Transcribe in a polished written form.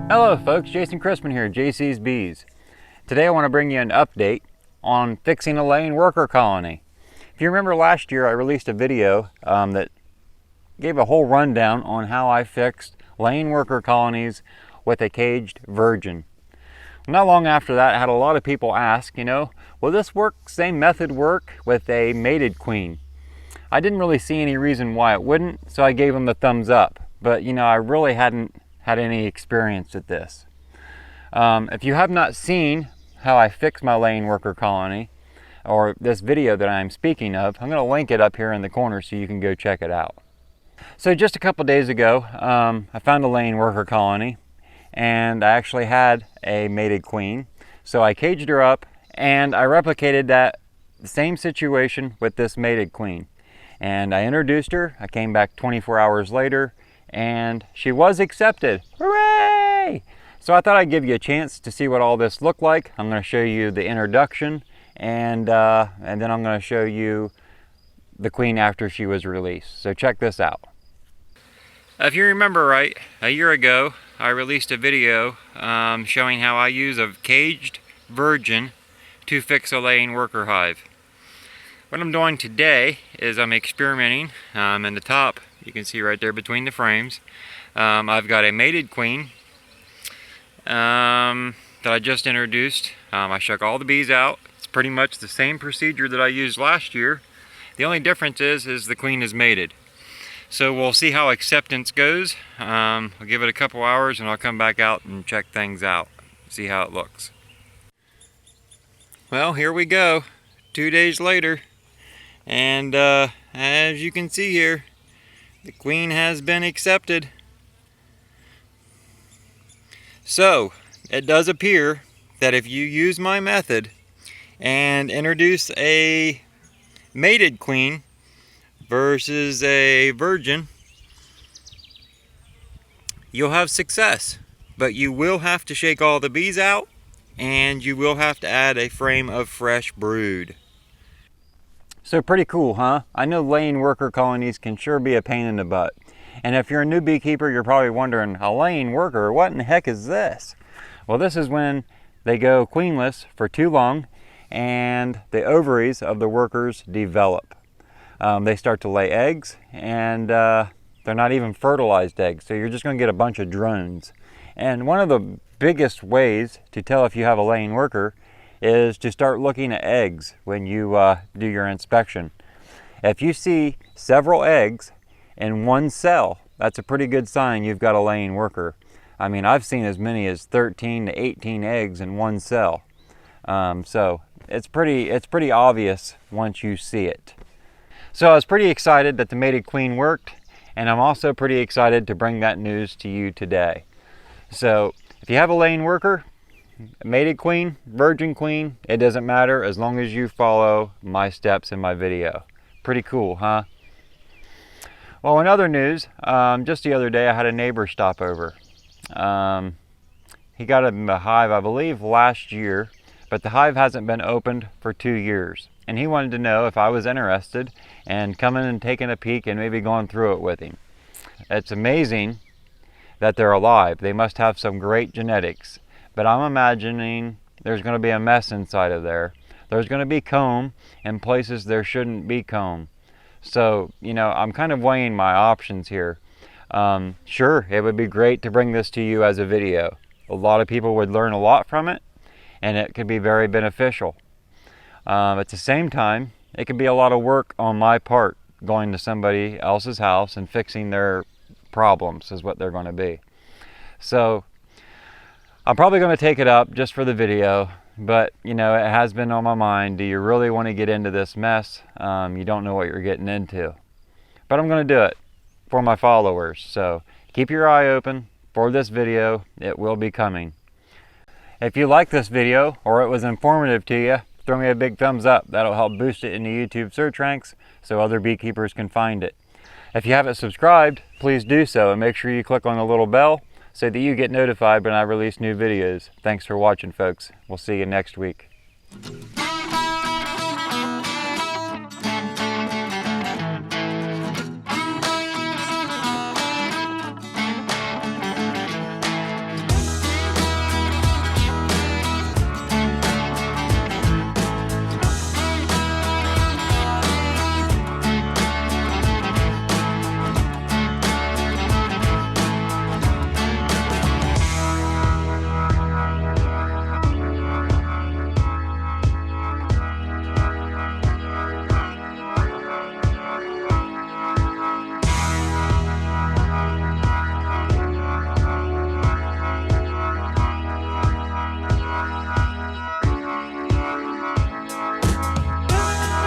Hello folks, Jason Chrisman here, JC's Bees. Today I want to bring you an update on fixing a laying worker colony. If you remember last year I released a video that gave a whole rundown on how I fixed laying worker colonies with a caged virgin. Not long after that I had a lot of people ask, will this same method work with a mated queen? I didn't really see any reason why it wouldn't, so I gave them the thumbs up. But I really hadn't had any experience with this. If you have not seen how I fix my laying worker colony, or this video that I'm speaking of, I'm going to link it up here in the corner so you can go check it out. So just a couple days ago, I found a laying worker colony, and I actually had a mated queen. So I caged her up, and I replicated the same situation with this mated queen. And I introduced her. I came back 24 hours later, and she was accepted. Hooray! So I thought I'd give you a chance to see what all this looked like. I'm going to show you the introduction, and then I'm going to show you the queen after she was released. So check this out. If you remember right, a year ago I released a video showing how I use a caged virgin to fix a laying worker hive. What I'm doing today is I'm experimenting. In the top, you can see right there between the frames, I've got a mated queen that I just introduced. I shook all the bees out. It's pretty much the same procedure that I used last year. The only difference is the queen is mated. So we'll see how acceptance goes. I'll give it a couple hours and I'll come back out and check things out, see how it looks. Well, here we go, 2 days later. And as you can see here, the queen has been accepted. So it does appear that if you use my method and introduce a mated queen versus a virgin, you'll have success. But you will have to shake all the bees out, and you will have to add a frame of fresh brood. So pretty cool, huh? I know laying worker colonies can sure be a pain in the butt. And if you're a new beekeeper, you're probably wondering, a laying worker, what in the heck is this? Well, this is when they go queenless for too long and the ovaries of the workers develop. They start to lay eggs, and they're not even fertilized eggs, so you're just going to get a bunch of drones. And one of the biggest ways to tell if you have a laying worker is to start looking at eggs when you do your inspection. If you see several eggs in one cell, that's a pretty good sign you've got a laying worker. I mean, I've seen as many as 13 to 18 eggs in one cell. So it's pretty obvious once you see it. So I was pretty excited that the mated queen worked, and I'm also pretty excited to bring that news to you today. So if you have a laying worker, mated queen, virgin queen, it doesn't matter as long as you follow my steps in my video. Pretty cool, huh? Well, in other news, just the other day I had a neighbor stop over. He got a hive, I believe, last year, but the hive hasn't been opened for 2 years. And he wanted to know if I was interested in coming and taking a peek and maybe going through it with him. It's amazing that they're alive. They must have some great genetics. But I'm imagining there's going to be a mess inside of there. There's going to be comb in places there shouldn't be comb. So, I'm kind of weighing my options here. Sure, it would be great to bring this to you as a video. A lot of people would learn a lot from it, and it could be very beneficial. At the same time, it could be a lot of work on my part, going to somebody else's house and fixing their problems is what they're going to be. So I'm probably going to take it up just for the video, but it has been on my mind. Do you really want to get into this mess? You don't know what you're getting into. But I'm going to do it for my followers. So keep your eye open for this video. It will be coming. If you like this video or it was informative to you, throw me a big thumbs up. That'll help boost it in the YouTube search ranks so other beekeepers can find it. If you haven't subscribed, please do so, and make sure you click on the little bell so that you get notified when I release new videos. Thanks for watching, folks. We'll see you next week.